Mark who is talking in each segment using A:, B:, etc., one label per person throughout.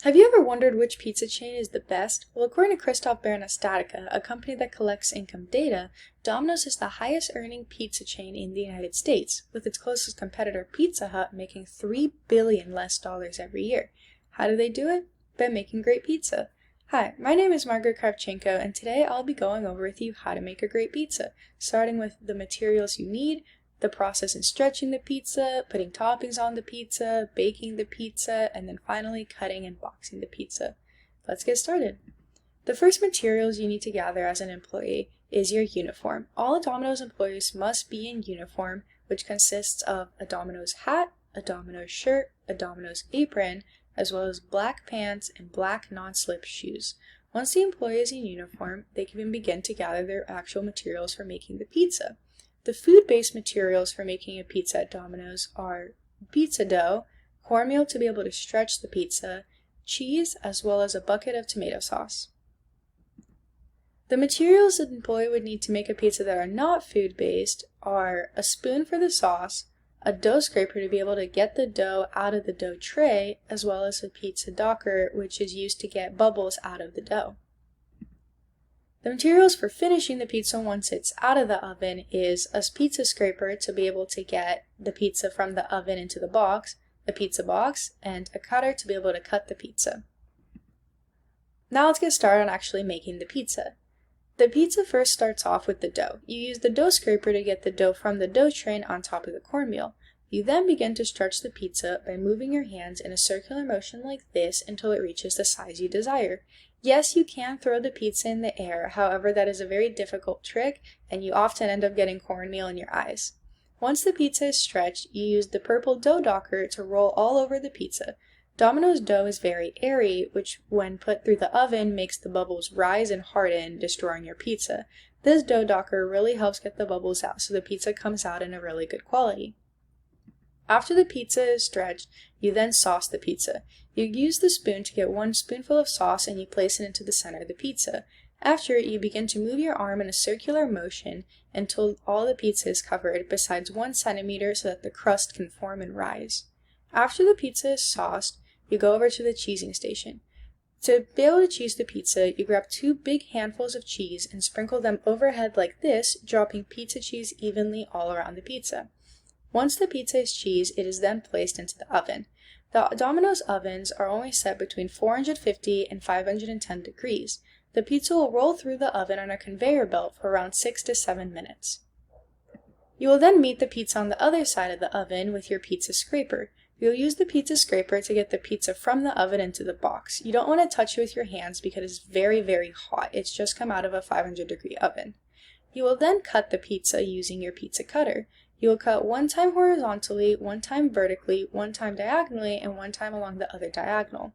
A: Have you ever wondered which pizza chain is the best? Well, according to Christoph Statica, a company that collects income data, Domino's is the highest earning pizza chain in the United States, with its closest competitor Pizza Hut making $3 billion less every year. How do they do it? By making great pizza. Hi, my name is Margaret Kravchenko, and today I'll be going over with you how to make a great pizza, starting with the materials you need, the process in stretching the pizza, putting toppings on the pizza, baking the pizza, and then finally cutting and boxing the pizza. Let's get started. The first materials you need to gather as an employee is your uniform. All Domino's employees must be in uniform, which consists of a Domino's hat, a Domino's shirt, a Domino's apron, as well as black pants and black non-slip shoes. Once the employee is in uniform, they can begin to gather their actual materials for making the pizza. The food-based materials for making a pizza at Domino's are pizza dough, cornmeal to be able to stretch the pizza, cheese, as well as a bucket of tomato sauce. The materials an employee would need to make a pizza that are not food-based are a spoon for the sauce, a dough scraper to be able to get the dough out of the dough tray, as well as a pizza docker, which is used to get bubbles out of the dough. The materials for finishing the pizza once it's out of the oven is a pizza scraper to be able to get the pizza from the oven into the box, a pizza box, and a cutter to be able to cut the pizza. Now let's get started on actually making the pizza. The pizza first starts off with the dough. You use the dough scraper to get the dough from the dough tray on top of the cornmeal. You then begin to stretch the pizza by moving your hands in a circular motion like this until it reaches the size you desire. Yes, you can throw the pizza in the air, however that is a very difficult trick and you often end up getting cornmeal in your eyes. Once the pizza is stretched, you use the purple dough docker to roll all over the pizza. Domino's dough is very airy, which when put through the oven makes the bubbles rise and harden, destroying your pizza. This dough docker really helps get the bubbles out so the pizza comes out in a really good quality. After the pizza is stretched, you then sauce the pizza. You use the spoon to get 1 spoonful of sauce and you place it into the center of the pizza. After it, you begin to move your arm in a circular motion until all the pizza is covered, besides 1 centimeter so that the crust can form and rise. After the pizza is sauced, you go over to the cheesing station. To be able to cheese the pizza, you grab 2 big handfuls of cheese and sprinkle them overhead like this, dropping pizza cheese evenly all around the pizza. Once the pizza is cheesed, it is then placed into the oven. The Domino's ovens are only set between 450 and 510 degrees. The pizza will roll through the oven on a conveyor belt for around 6 to 7 minutes. You will then meet the pizza on the other side of the oven with your pizza scraper. You'll use the pizza scraper to get the pizza from the oven into the box. You don't want to touch it with your hands because it's very, very hot. It's just come out of a 500-degree oven. You will then cut the pizza using your pizza cutter. You will cut 1 time horizontally, 1 time vertically, 1 time diagonally, and 1 time along the other diagonal.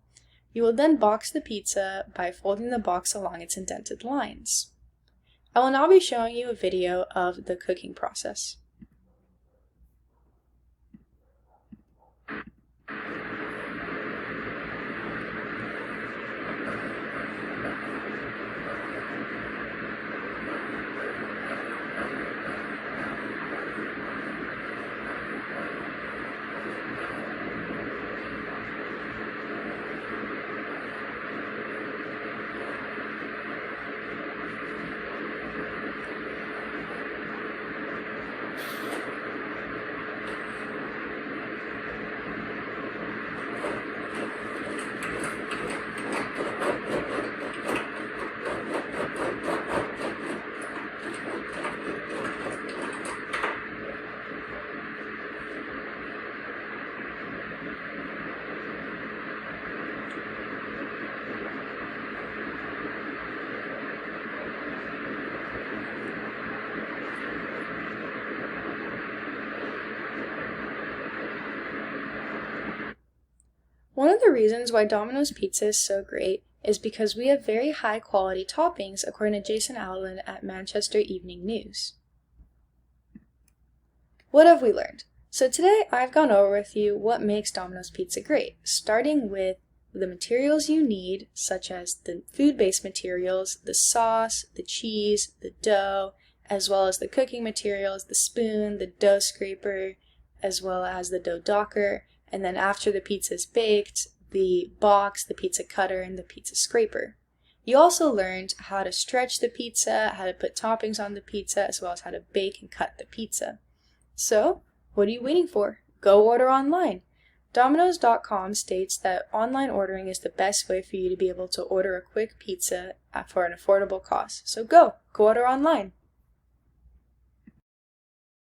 A: You will then box the pizza by folding the box along its indented lines. I will now be showing you a video of the cooking process. One of the reasons why Domino's Pizza is so great is because we have very high quality toppings, according to Jason Allen at Manchester Evening News. What have we learned? So today I've gone over with you what makes Domino's Pizza great, starting with the materials you need, such as the food-based materials, the sauce, the cheese, the dough, as well as the cooking materials, the spoon, the dough scraper, as well as the dough docker. And then after the pizza is baked, the box, the pizza cutter, and the pizza scraper. You also learned how to stretch the pizza, how to put toppings on the pizza, as well as how to bake and cut the pizza. So, what are you waiting for? Go order online. Domino's.com states that online ordering is the best way for you to be able to order a quick pizza for an affordable cost. So go order online.